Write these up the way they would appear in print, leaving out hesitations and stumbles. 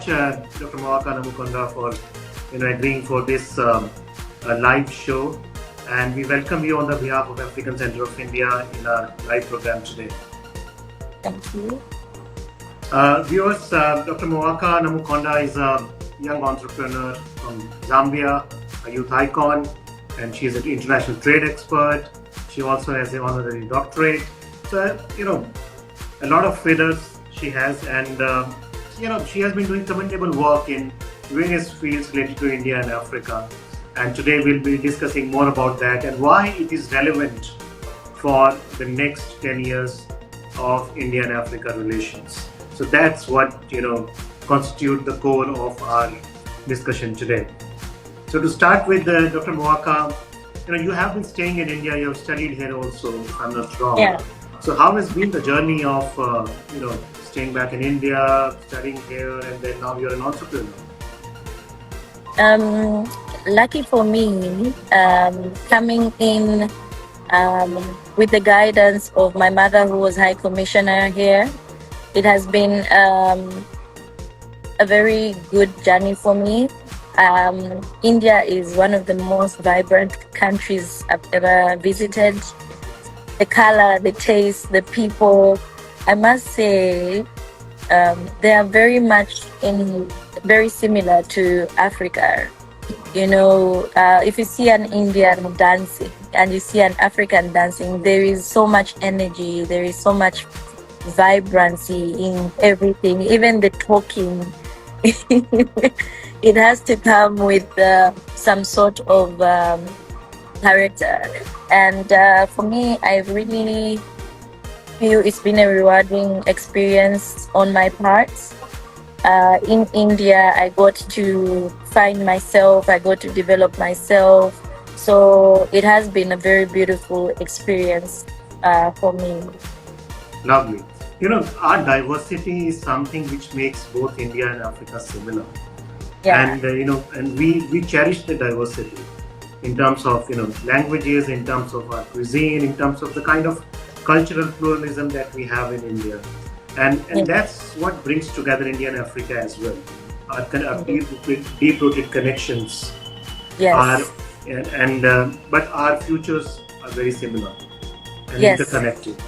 much, Dr. Mawaka Namukonda, for agreeing for this live show, and we welcome you on the behalf of African Center of India in our live program today. Thank you. Viewers, Dr. Mawaka Namukonda is a young entrepreneur from Zambia, a youth icon, and she is an international trade expert. She also has an honorary doctorate. So, a lot of feathers she has, and she has been doing commendable work in various fields related to India and Africa. And today we'll be discussing more about that and why it is relevant for the next 10 years of India and Africa relations. So that's what constitute the core of our discussion today. So to start with, Dr. Mawaka, you have been staying in India. You have studied here also, if I'm not wrong. Yeah. So how has been the journey of staying back in India, studying here, and then now you're an entrepreneur? Lucky for me, coming in with the guidance of my mother, who was High Commissioner here, it has been a very good journey for me. India is one of the most vibrant countries I've ever visited. The color, the taste, the people, I must say, they are very similar to Africa. If you see an Indian dancing and you see an African dancing, there is so much energy, there is so much vibrancy in everything, even the talking. It has to come with some sort of character. And for me, I really feel it's been a rewarding experience on my part. In India, I got to find myself, I got to develop myself. So it has been a very beautiful experience for me. Lovely. Our diversity is something which makes both India and Africa similar. Yeah. And and we cherish the diversity in terms of languages, in terms of our cuisine, in terms of the kind of cultural pluralism that we have in India, and that's what brings together India and Africa as well. Our deep-rooted connections are, but our futures are very similar and interconnected.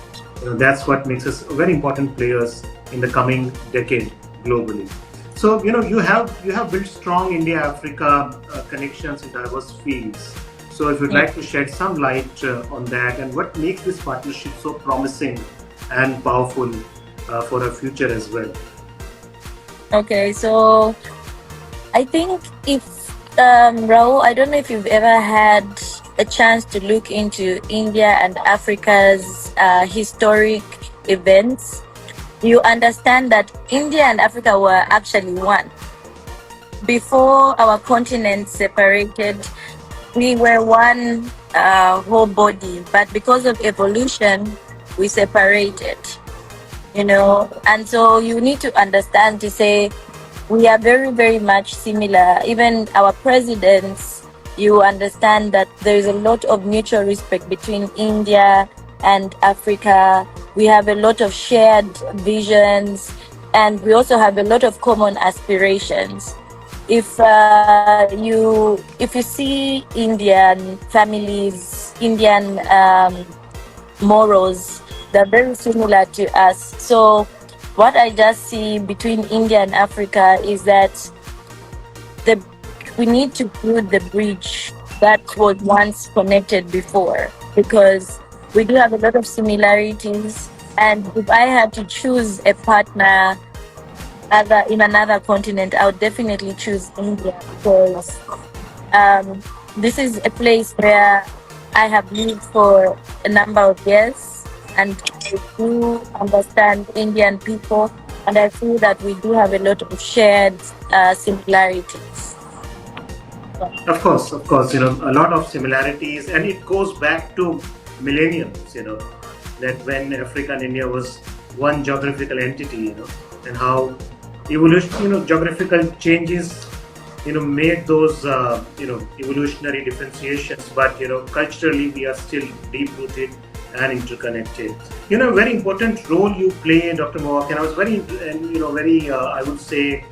That's what makes us very important players in the coming decade globally. So you have built strong India-Africa connections in diverse fields. So if you'd like to shed some light on that and what makes this partnership so promising and powerful for our future as well. Okay, so I think if Raul, I don't know if you've ever had a chance to look into India and Africa's historic events. You understand that India and Africa were actually one. Before our continents separated, we were one whole body, but because of evolution, we separated, and so you need to understand to say we are very, very much similar. Even our presidents, you understand that there is a lot of mutual respect between India and Africa. We have a lot of shared visions, and we also have a lot of common aspirations. If you see Indian families, Indian morals, they're very similar to us. So what I just see between India and Africa is that we need to build the bridge that was once connected before, because we do have a lot of similarities. And if I had to choose a partner in another continent, I would definitely choose India, because this is a place where I have lived for a number of years, and I do understand Indian people, and I feel that we do have a lot of shared similarities. Of course, a lot of similarities, and it goes back to millenniums, that when Africa and India was one geographical entity, and how evolution, geographical changes, made those, evolutionary differentiations, but, culturally we are still deep-rooted and interconnected. Very important role you play, Dr. Mawaka, and I was very, I would say,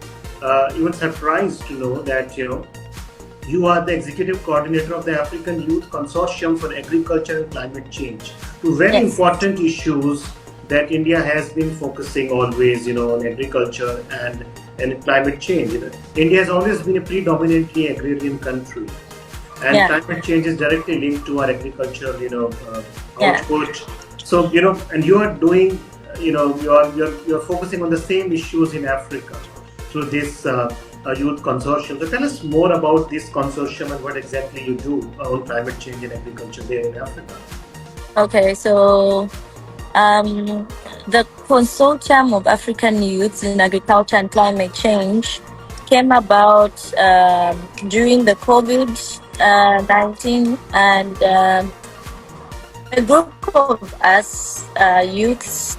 even surprised to know that you are the executive coordinator of the African Youth Consortium for Agriculture and Climate Change. Two very Yes. important issues that India has been focusing always, on agriculture and climate change. India has always been a predominantly agrarian country, and Yeah. climate change is directly linked to our agricultural, Yeah. output. So, and you are doing, you're focusing on the same issues in Africa through this youth consortium. So, tell us more about this consortium and what exactly you do on climate change and agriculture there in Africa. Okay. So the Consortium of African Youths in Agriculture and Climate Change came about during the COVID 19, and a group of us youths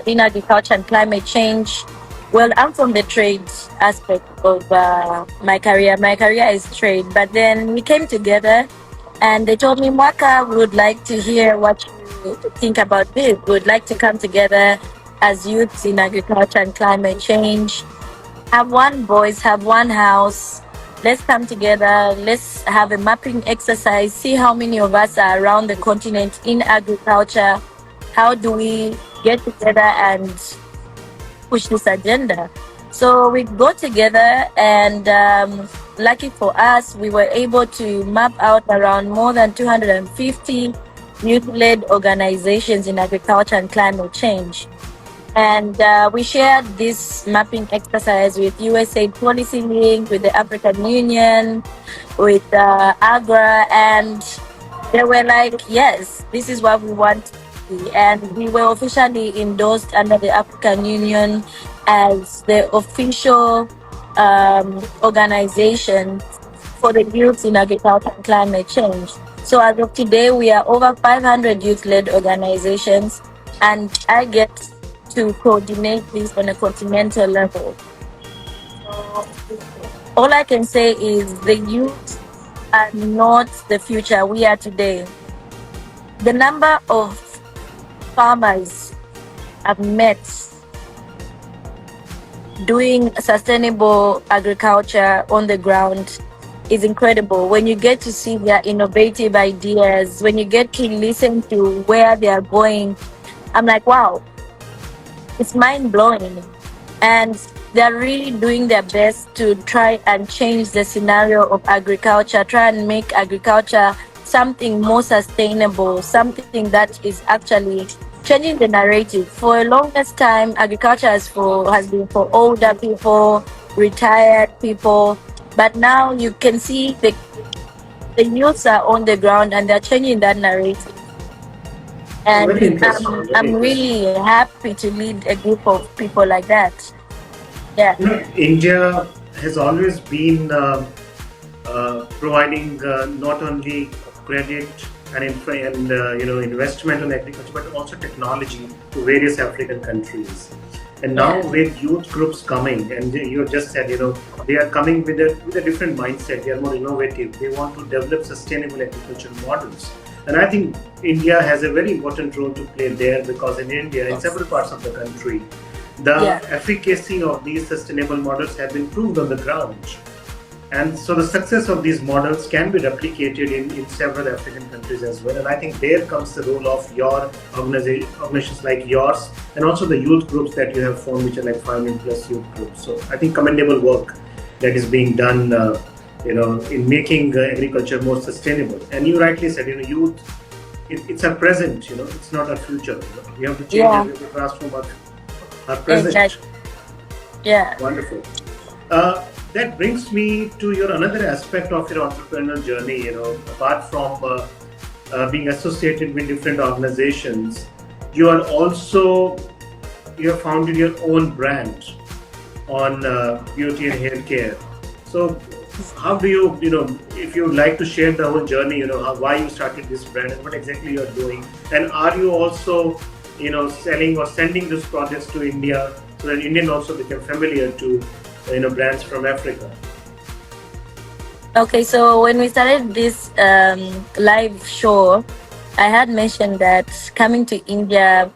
in agriculture and climate change. Well, I'm from the trade aspect of my career. My career is trade, but then we came together and they told me, Mwaka, we would like to hear what you think about this. We would like to come together as youths in agriculture and climate change, have one voice, have one house. Let's come together. Let's have a mapping exercise. See how many of us are around the continent in agriculture. How do we get together and push this agenda? So we got together, and lucky for us, we were able to map out around more than 250 youth-led organizations in agriculture and climate change. And we shared this mapping exercise with USAID Policy Link, with the African Union, with AGRA, and they were like, yes, this is what we want to see. And we were officially endorsed under the African Union as the official organization for the youth in agriculture and climate change. So as of today, we are over 500 youth-led organizations, and I get to coordinate this on a continental level. So all I can say is the youth are not the future. We are today. The number of farmers I've met doing sustainable agriculture on the ground is incredible. When you get to see their innovative ideas, when you get to listen to where they are going, I'm like, wow, it's mind blowing. And they're really doing their best to try and change the scenario of agriculture, try and make agriculture something more sustainable, something that is actually changing the narrative. For a longest time, agriculture has been for older people, retired people, but now you can see the youths are on the ground and they're changing that narrative. And Very interesting. Very I'm interesting. really happy to lead a group of people like that. Yeah. India has always been providing not only credit and investment on agriculture, but also technology to various African countries. And now with youth groups coming, and you just said, they are coming with a different mindset. They are more innovative. They want to develop sustainable agricultural models. And I think India has a very important role to play there, because in India, in several parts of the country, the efficacy of these sustainable models have been proved on the ground. And so the success of these models can be replicated in several African countries as well. And I think there comes the role of your organizations like yours, and also the youth groups that you have formed, which are like 500 plus youth groups. So I think commendable work that is being done, in making agriculture more sustainable. And you rightly said, youth, it's our present, it's not our future. We have to change it, we have to transform our present. Exactly. Yeah. Wonderful. That brings me to your another aspect of your entrepreneurial journey. Apart from being associated with different organizations, you have founded your own brand on beauty and hair care. So, how do you, if you would like to share the whole journey, why you started this brand and what exactly you are doing, and are you also, selling or sending these projects to India so that Indian also become familiar to brands from Africa? Okay, so when we started this live show, I had mentioned that coming to India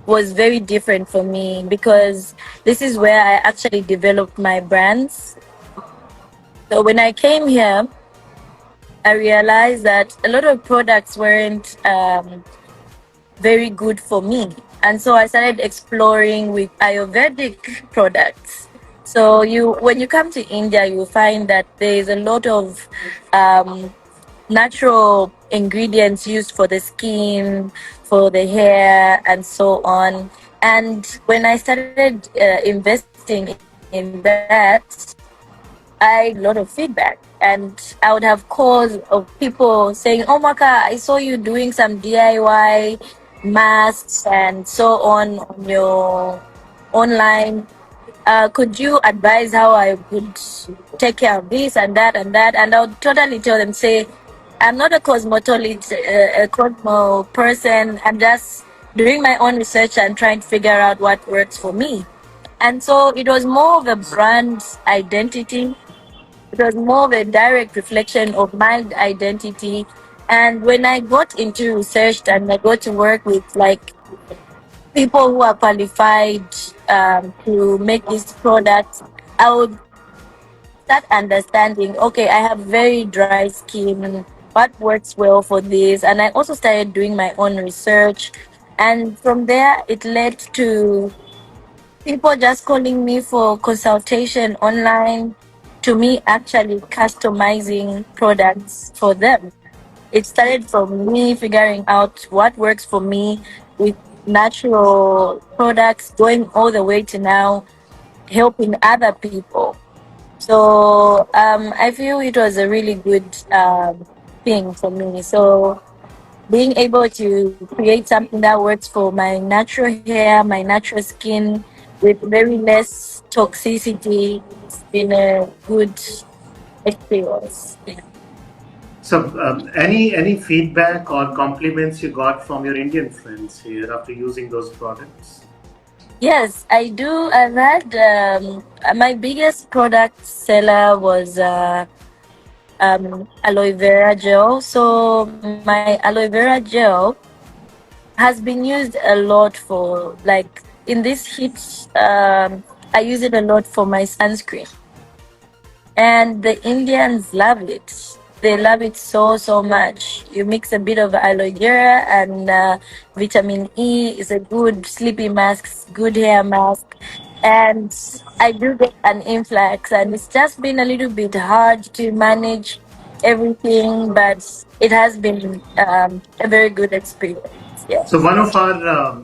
was very different for me because this is where I actually developed my brands. So when I came here, I realized that a lot of products weren't very good for me. And so I started exploring with Ayurvedic products. So you, when you come to India, you find that there is a lot of um, natural ingredients used for the skin, for the hair, and so on. And when I started investing in that, I got a lot of feedback, and I would have calls of people saying, "Oh, Maka, I saw you doing some DIY masks and so on your online. Could you advise how I would take care of this and that and that?" And I would totally tell them, say, "I'm not a cosmetologist, a cosmo person. I'm just doing my own research and trying to figure out what works for me." And so it was more of a brand identity. It was more of a direct reflection of my identity. And when I got into research and I got to work with like people who are qualified to make these products, I would start understanding, okay, I have very dry skin. What works well for this? And I also started doing my own research. And from there, it led to people just calling me for consultation online, to me actually customizing products for them. It started from me figuring out what works for me with natural products, going all the way to now helping other people. So I feel it was a really good thing for me. So being able to create something that works for my natural hair, my natural skin, with very less toxicity, it's been a good experience. Yeah. So, any feedback or compliments you got from your Indian friends here after using those products? Yes, I do. I've had my biggest product seller was aloe vera gel. So my aloe vera gel has been used a lot for like in this heat. I use it a lot for my sunscreen, and the Indians love it. They love it so much. You mix a bit of aloe vera and vitamin E is a good sleepy mask, good hair mask, and I do get an influx. And it's just been a little bit hard to manage everything, but it has been a very good experience. So, Yes. one of our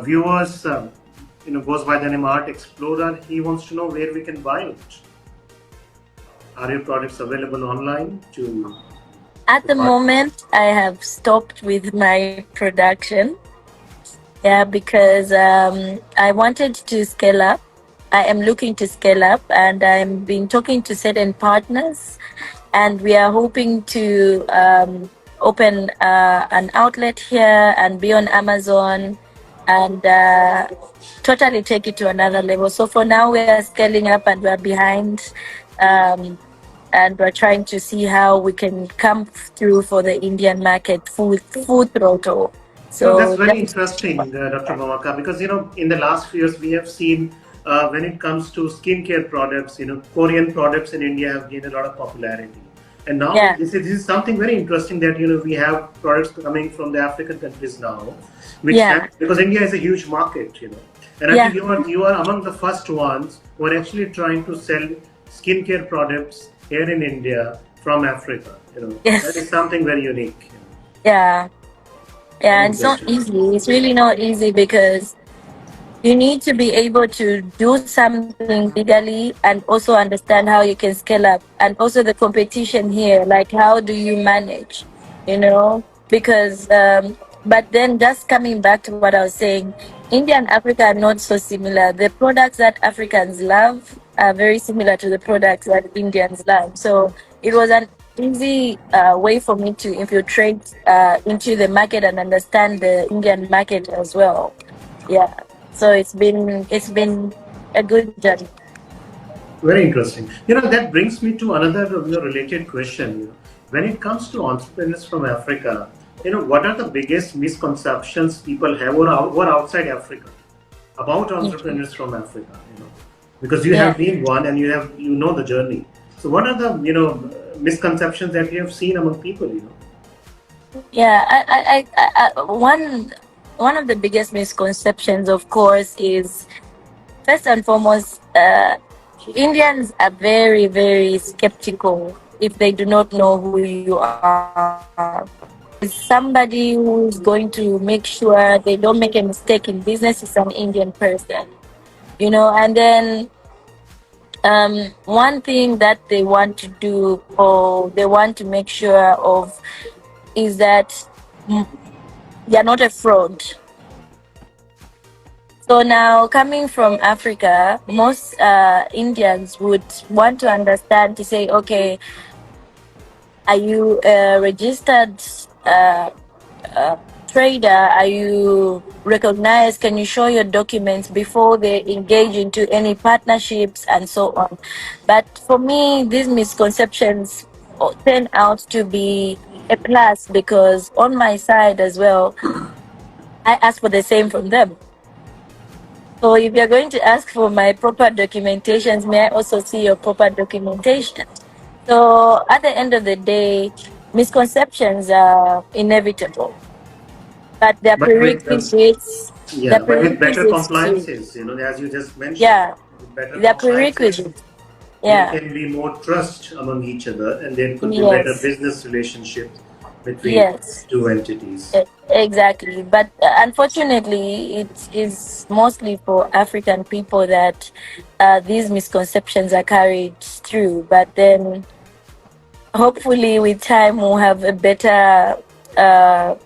viewers, goes by the name Art Explorer. He wants to know where we can buy it. Are your products available online At to the buy? moment, I have stopped with my production. Yeah, because I wanted to scale up. I am looking to scale up, and I'm been talking to certain partners, and we are hoping to open an outlet here and be on Amazon, and totally take it to another level. So for now, we are scaling up and we're behind. Um, and we're trying to see how we can come through for the Indian market full throttle. That's So very just interesting, Dr. Mamaka, because in the last few years we have seen when it comes to skincare products, Korean products in India have gained a lot of popularity, and now yeah, this is something very interesting that we have products coming from the African countries now, which yeah, have, because India is a huge market, and I think yeah, you are among the first ones who are actually trying to sell skincare products here in India from Africa. That is yes, something very unique. yeah, Very yeah. It's not interesting. easy. It's really not easy because you need to be able to do something legally and also understand how you can scale up, and also the competition here, like how do you manage, because but then just coming back to what I was saying, India and Africa are not so similar. The products that Africans love are very similar to the products that Indians love. So it was an easy way for me to infiltrate into the market and understand the Indian market as well. Yeah. So it's been a good journey. Very interesting. That brings me to another related question. When it comes to entrepreneurs from Africa, what are the biggest misconceptions people have or outside Africa about Mhm. entrepreneurs from Africa? Because you Yeah. have been one and you know the journey. So what are the misconceptions that you have seen among people? Yeah, one of the biggest misconceptions, of course, is first and foremost, Indians are very, very skeptical if they do not know who you are. Is somebody who is going to make sure they don't make a mistake in business is an Indian person, and then one thing that they want to do or they want to make sure of is that mm, they are not a fraud. So now, coming from Africa, most Indians would want to understand to say, okay, are you a registered uh, uh, trader? Are you recognized? Can you show your documents before they engage into any partnerships and so on? But for me, these misconceptions turn out to be a plus because on my side as well, I ask for the same from them. So if you're going to ask for my proper documentations, may I also see your proper documentation? So at the end of the day, misconceptions are inevitable, but their But with prerequisites, the but with better prerequisites to, compliances, as you just mentioned, yeah, with better the compliances, prerequisites, there yeah, can be more trust among each other, and there could be better yes, business relationships between yes, two entities. exactly. But unfortunately, it is mostly for African people that these misconceptions are carried through. But then hopefully with time we'll have a better uh,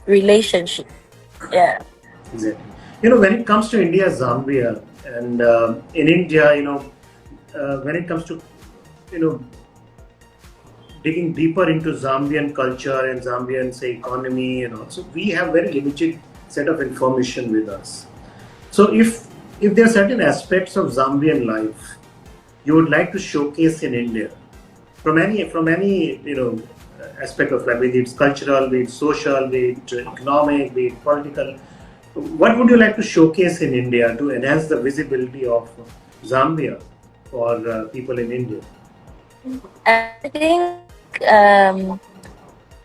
relationship. Yeah. Exactly. When it comes to India, Zambia, and in India, when it comes to you know digging deeper into Zambian culture and Zambian say economy, so we have very limited set of information with us. So if there are certain aspects of Zambian life you would like to showcase in India from any aspect of life, be it cultural, be it social, be it economic, be it political, what would you like to showcase in India to enhance the visibility of Zambia for people in India? I think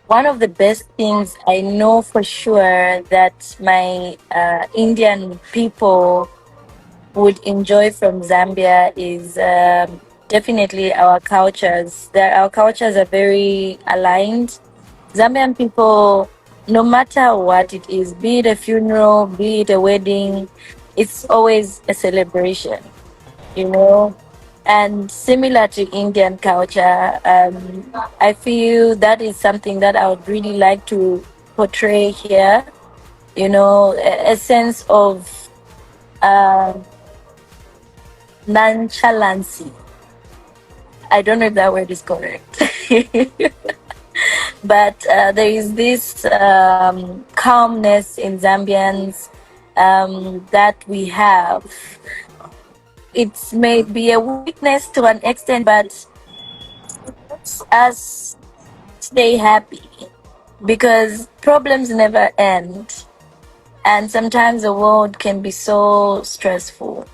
one of the best things I know for sure that my Indian people would enjoy from Zambia is definitely our cultures. Our cultures are very aligned. Zambian people, no matter what it is, be it a funeral, be it a wedding, it's always a celebration, you know. And similar to Indian culture, I feel that is something that I would really like to portray here, a sense of um nonchalancy. I don't know if that word is correct. But there is this calmness in Zambians that we have. It may be a weakness to an extent, but it's us stay happy because problems never end. And sometimes the world can be so stressful.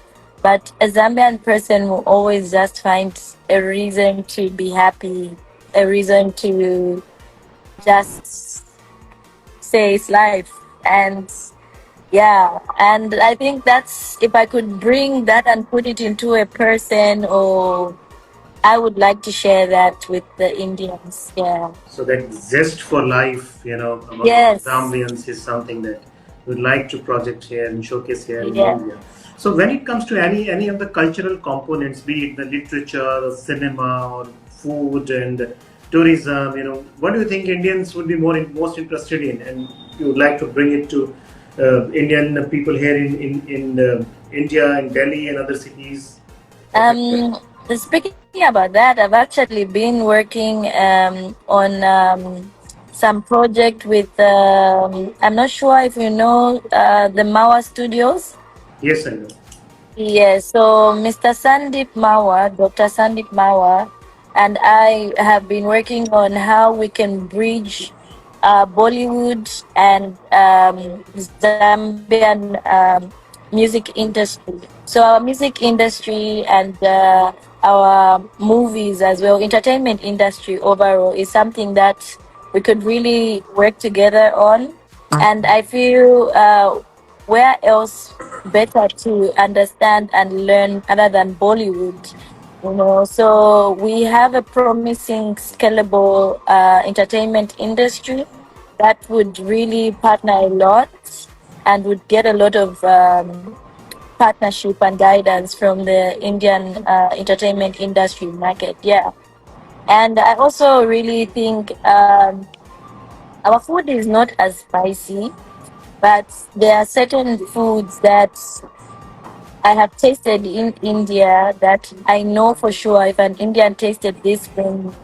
But a Zambian person will always just find a reason to be happy, a reason to just say it's life. And yeah, and I think that's if I could bring that and put it into a person, or I would like to share that with the Indians. Yeah. So that zest for life, among Yes. Zambians is something that we'd like to project here and showcase here in Yeah. India. So when it comes to any of the cultural components, be it the literature, or cinema, or food and tourism, what do you think Indians would be most interested in, and you would like to bring it to Indian people here in India and Delhi and other cities of India? Um, Speaking about that, I've actually been working on some project with. I'm not sure if you know the Mawa Studios. Yes, I know. Yes, so Mr. Sandip Mawa, Dr. Sandip Mawa, and I have been working on how we can bridge. Bollywood and Zambian music industry. So our music industry and our movies as well, entertainment industry overall is something that we could really work together on. And I feel where else better to understand and learn other than Bollywood, you know. So we have a promising scalable entertainment industry that would really partner a lot and would get a lot of partnership and guidance from the Indian entertainment industry market. Yeah. And I also really think our food is not as spicy, but there are certain foods that I have tasted in India that I know for sure if an Indian tasted this from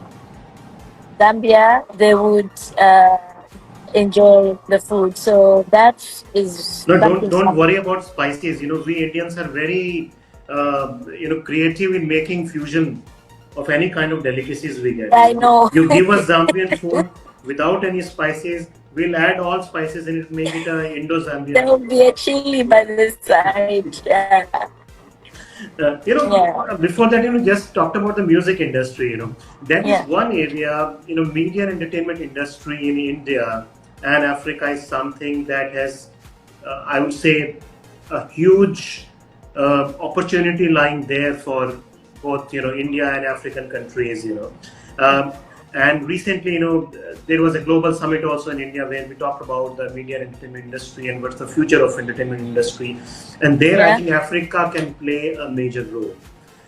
Zambia, they would enjoy the food. So that is No, don't something. don't worry about spices. We Indians are very creative in making fusion of any kind of delicacies we get. I know You give us Zambian food without any spices, we'll add all spices and it make it a Indo-Zambian there will food. be a chili by the side. Yeah, yeah, Before that, just talked about the music industry. That is yeah, one area. Media and entertainment industry in India and Africa is something that has, I would say, a huge opportunity lying there for both India and African countries. Um, and recently, there was a global summit also in India where we talked about the media and entertainment industry and what's the future of entertainment industry. And there, I yeah. think Africa can play a major role.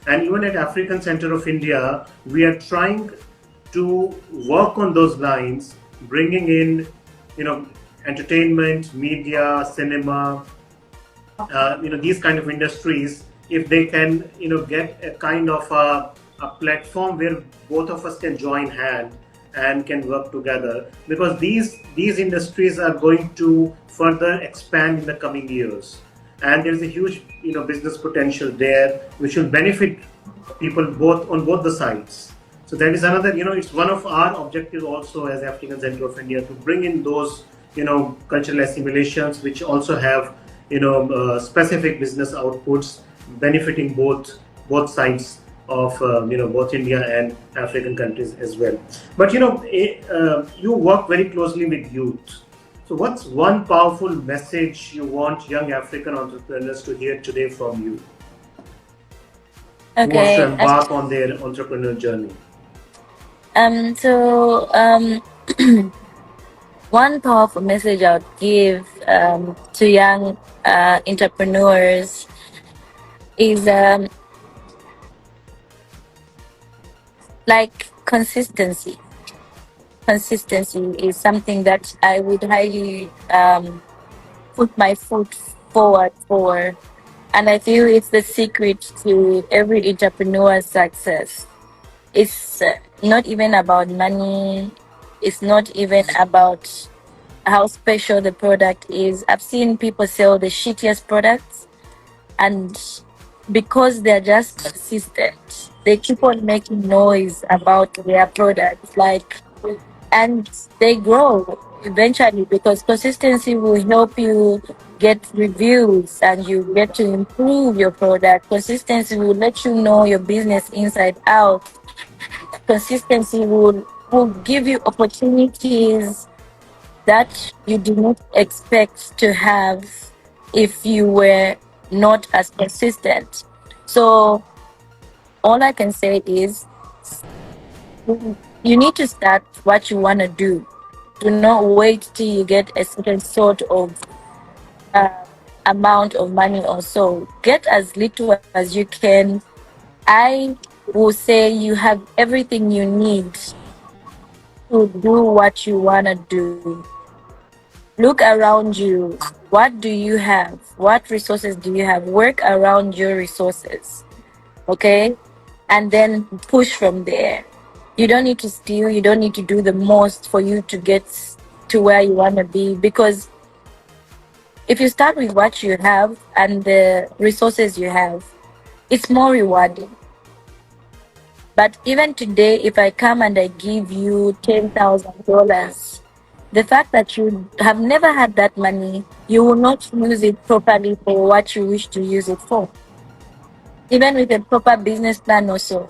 And even at African Center of India, we are trying to work on those lines, bringing in, you know, entertainment, media, cinema, these kind of industries, if they can get a kind of a platform where both of us can join hand and can work together, because these industries are going to further expand in the coming years, and there's a huge business potential there which will benefit people both on both the sides. So that is another, it's one of our objectives also as African Center of India to bring in those, cultural assimilations which also have, specific business outputs benefiting both sides of, both India and African countries as well. But you work very closely with youth. So what's one powerful message you want young African entrepreneurs to hear today from you who wants to Okay. embark on their entrepreneurial journey? So one powerful message I would give to young entrepreneurs is like consistency. Consistency is something that I would highly put my foot forward for. And I feel it's the secret to every entrepreneur's success. It's not even about money, it's not even about how special the product is. I've seen people sell the shittiest products, and because they're just consistent, they keep on making noise about their products. Like, and they grow eventually because consistency will help you get reviews and you get to improve your product. Consistency will let you know your business inside out. Consistency will give you opportunities that you do not expect to have if you were not as consistent. So all I can say is you need to start what you want to do. Do not wait till you get a certain sort of uh, amount of money or so. Get as little as you can. I will say you have everything you need to do what you want to do. Look around you. What do you have? What resources do you have? Work around your resources. Okay? And then push from there. You don't need to steal, you don't need to do the most for you to get to where you want to be, because if you start with what you have and the resources you have, it's more rewarding. But even today, if I come and I give you $10,000, the fact that you have never had that money, you will not use it properly for what you wish to use it for. Even with a proper business plan or so,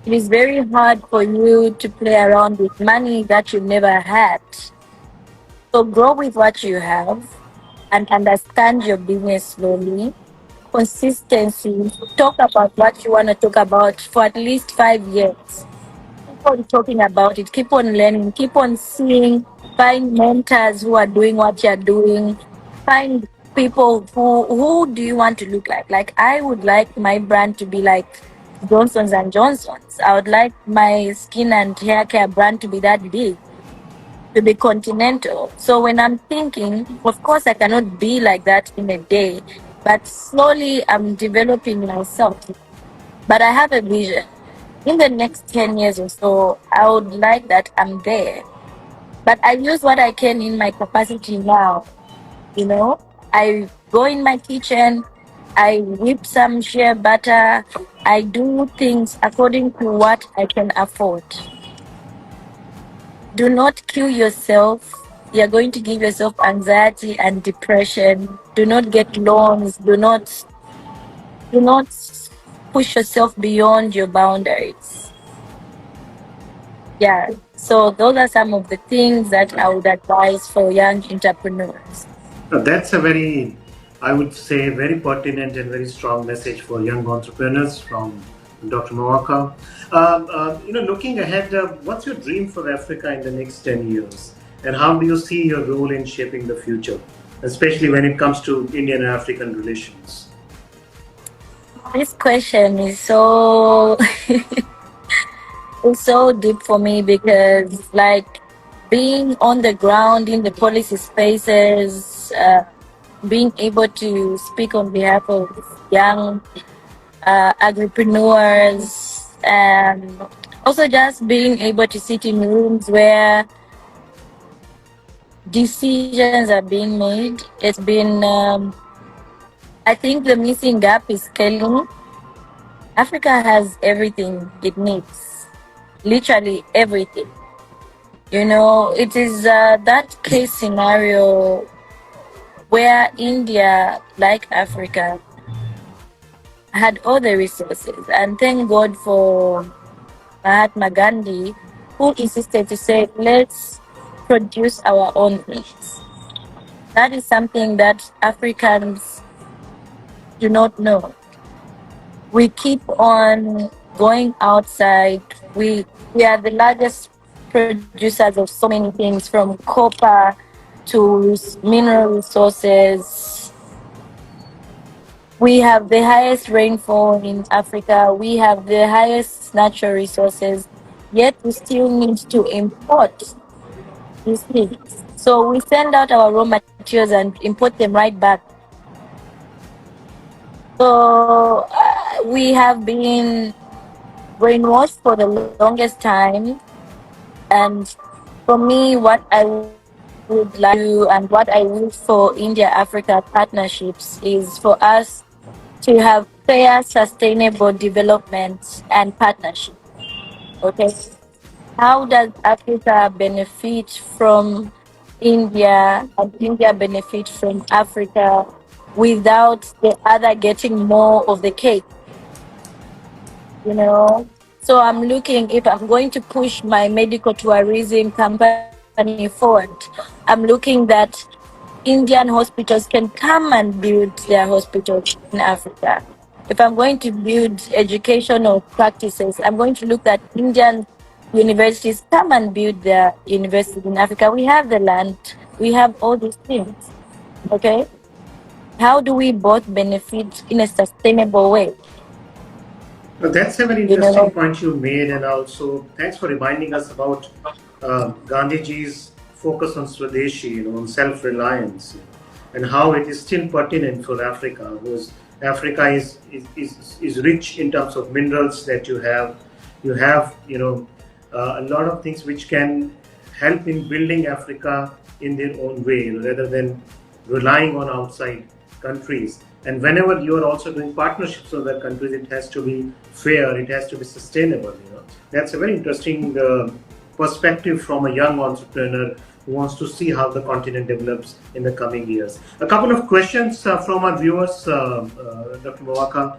it is very hard for you to play around with money that you never had. So grow with what you have and understand your business slowly. Consistency. Talk about what you want to talk about for at least 5 years. Keep on talking about it. Keep on learning. Keep on seeing. Find mentors who are doing what you're doing. Find people who do you want to look like. Like I would like my brand to be like Johnson's and Johnson's. I would like my skin and hair care brand to be that big, to be continental. So when I'm thinking, of course, I cannot be like that in a day, but slowly I'm developing myself. But I have a vision. In the next 10 years or so, I would like that I'm there. But I use what I can in my capacity now. You know, I go in my kitchen, I whip some shea butter, I do things according to what I can afford. Do not kill yourself. You're going to give yourself anxiety and depression. Do not get loans. Do not push yourself beyond your boundaries. Yeah. So those are some of the things that I would advise for young entrepreneurs. That's a very, I would say, very pertinent and very strong message for young entrepreneurs from Dr. Mawaka. Looking ahead, what's your dream for Africa in the next 10 years? And how do you see your role in shaping the future, especially when it comes to Indian and African relations? This question is so it's so deep for me because like being on the ground in the policy spaces, being able to speak on behalf of young entrepreneurs, and also just being able to sit in rooms where decisions are being made. It's been, I think the missing gap is scaling. Africa has everything it needs, literally everything. You know, it is that case scenario where India, like Africa, had all the resources. And thank God for Mahatma Gandhi, who insisted to say, let's produce our own things. That is something that Africans do not know. We keep on going outside. We are the largest producers of so many things, from copper to mineral resources. We have the highest rainfall in Africa. We have the highest natural resources. Yet we still need to import these things. So we send out our raw materials and import them right back. So we have been brainwashed for the longest time. And for me, what I would like to do and what I wish for India Africa partnerships is for us to have fair, sustainable development and partnership. Okay. How does Africa benefit from India and India benefit from Africa without the other getting more of the cake? You know, so I'm looking, if I'm going to push my medical tourism company forward, I'm looking that Indian hospitals can come and build their hospitals in Africa. If I'm going to build educational practices, I'm going to look at Indian universities come and build their universities in Africa. We have the land, we have all these things. Okay, how do we both benefit in a sustainable way? That's a very You interesting know, point you made, and also thanks for reminding us about Gandhiji's focus on Swadeshi, on self-reliance, and how it is still pertinent for Africa, because Africa is rich in terms of minerals that you have. You have, a lot of things which can help in building Africa in their own way, rather than relying on outside countries. And whenever you are also doing partnerships with other countries, it has to be fair, it has to be sustainable. That's a very interesting perspective from a young entrepreneur who wants to see how the continent develops in the coming years. A couple of questions from our viewers, Dr. Mawaka.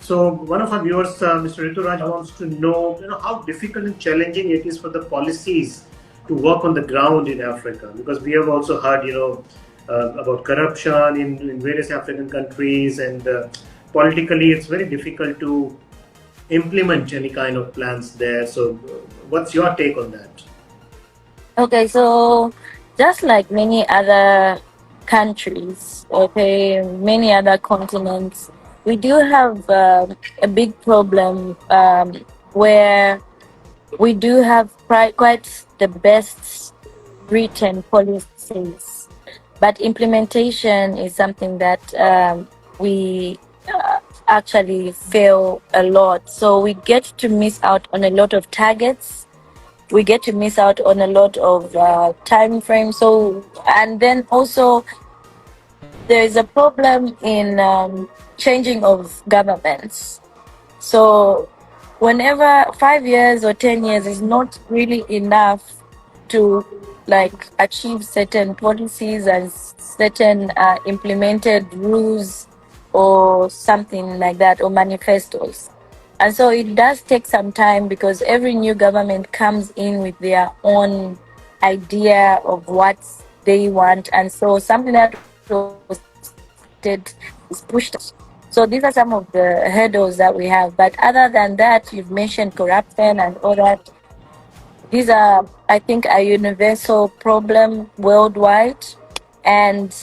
So one of our viewers, Mr. Rituraj, wants to know, how difficult and challenging it is for the policies to work on the ground in Africa, because we have also heard, about corruption in various African countries, and politically it's very difficult to implement any kind of plans there. So, what's your take on that? Okay, so just like many other countries, okay, many other continents, we do have a big problem where we do have quite the best written policies, but implementation is something that we actually fail a lot. So we get to miss out on a lot of targets. We get to miss out on a lot of time frames. So, and then also there is a problem in changing of governments. So whenever 5 years or 10 years is not really enough to like achieve certain policies and certain implemented rules or something like that, or manifestos. And so it does take some time because every new government comes in with their own idea of what they want, and so something that was started is pushed. So these are some of the hurdles that we have. But other than that, you've mentioned corruption and all that. These are, I think, a universal problem worldwide, and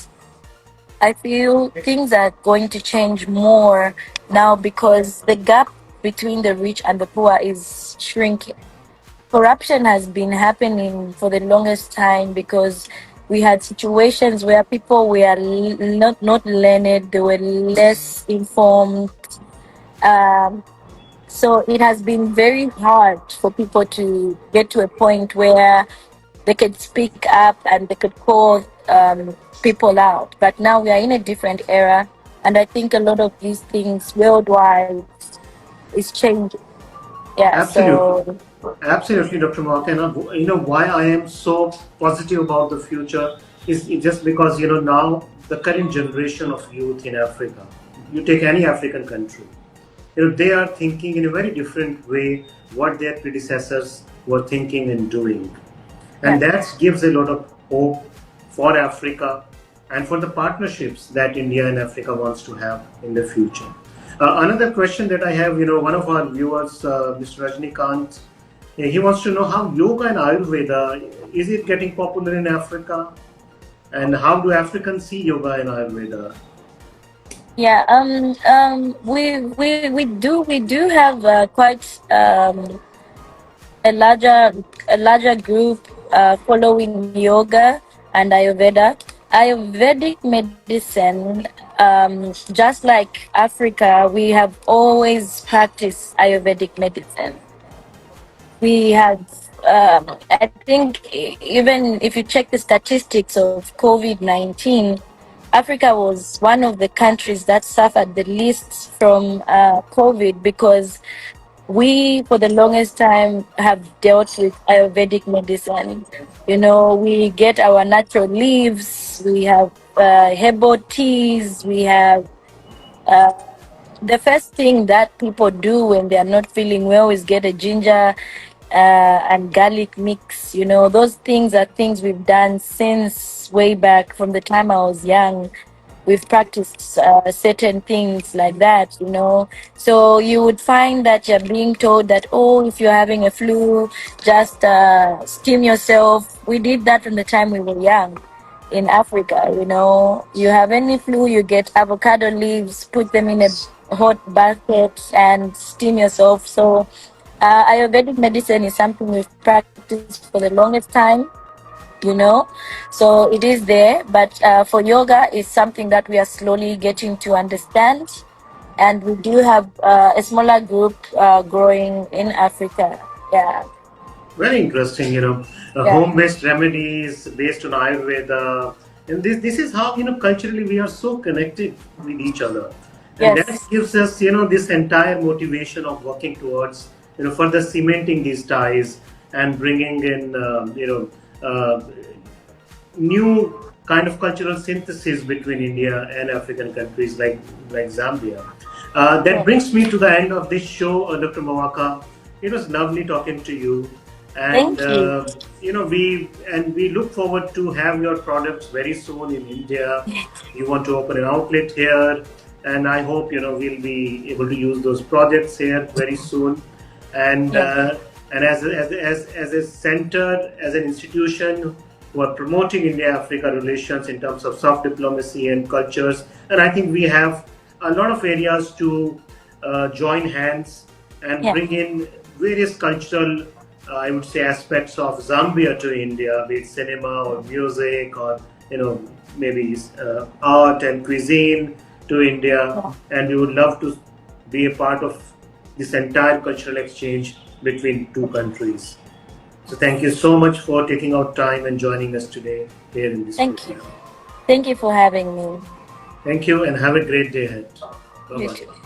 I feel things are going to change more now because the gap between the rich and the poor is shrinking. Corruption has been happening for the longest time because we had situations where people were not learned, they were less informed. Um, so it has been very hard for people to get to a point where they could speak up and they could call people out. But now we are in a different era, and I think a lot of these things worldwide is changing. Yeah, Absolutely. so Absolutely, Dr. Mark. And why I am so positive about the future is just because now the current generation of youth in Africa. You take any African country, they are thinking in a very different way what their predecessors were thinking and doing, and yeah. that gives a lot of hope for Africa and for the partnerships that India and Africa wants to have in the future. Another question that I have, one of our viewers, Mr. Rajnikant, he wants to know how yoga and Ayurveda, is it getting popular in Africa, and how do Africans see yoga and Ayurveda? Yeah, we do have quite a larger group following yoga and Ayurveda. Ayurvedic medicine, just like Africa, we have always practiced Ayurvedic medicine. We have, I think, even if you check the statistics of COVID-19, Africa was one of the countries that suffered the least from COVID because we, for the longest time, have dealt with Ayurvedic medicine. We get our natural leaves, we have herbal teas, we have uh, the first thing that people do when they are not feeling well is get a ginger and garlic mix. Those things are things we've done since way back from the time I was young. We've practiced certain things like that. So you would find that you're being told that, oh, if you're having a flu, just steam yourself. We did that from the time we were young in Africa. You have any flu, you get avocado leaves, put them in a hot bucket and steam yourself. So Ayurvedic medicine is something we've practiced for the longest time. So it is there, but for yoga is something that we are slowly getting to understand, and we do have a smaller group growing in Africa. Yeah. Very interesting, Yeah. home-based remedies based on Ayurveda, and this is how culturally we are so connected with each other, and that Yes. gives us this entire motivation of working towards further cementing these ties and bringing in uh, new kind of cultural synthesis between India and African countries like Zambia. That brings me to the end of this show, Dr. Mawaka. It was lovely talking to you, and Thank you. we look forward to have your products very soon in India. You want to open an outlet here, and I hope we'll be able to use those projects here very soon. And Yeah. as a center, as an institution who are promoting India-Africa relations in terms of soft diplomacy and cultures, and I think we have a lot of areas to join hands and Yeah. bring in various cultural, I would say, aspects of Zambia to India, be it cinema or music or maybe art and cuisine to India, Yeah. and we would love to be a part of this entire cultural exchange between two countries. So thank you so much for taking out time and joining us today here in this Thank you. program. Thank you for having me. Thank you and have a great day ahead. You Bye-bye. too.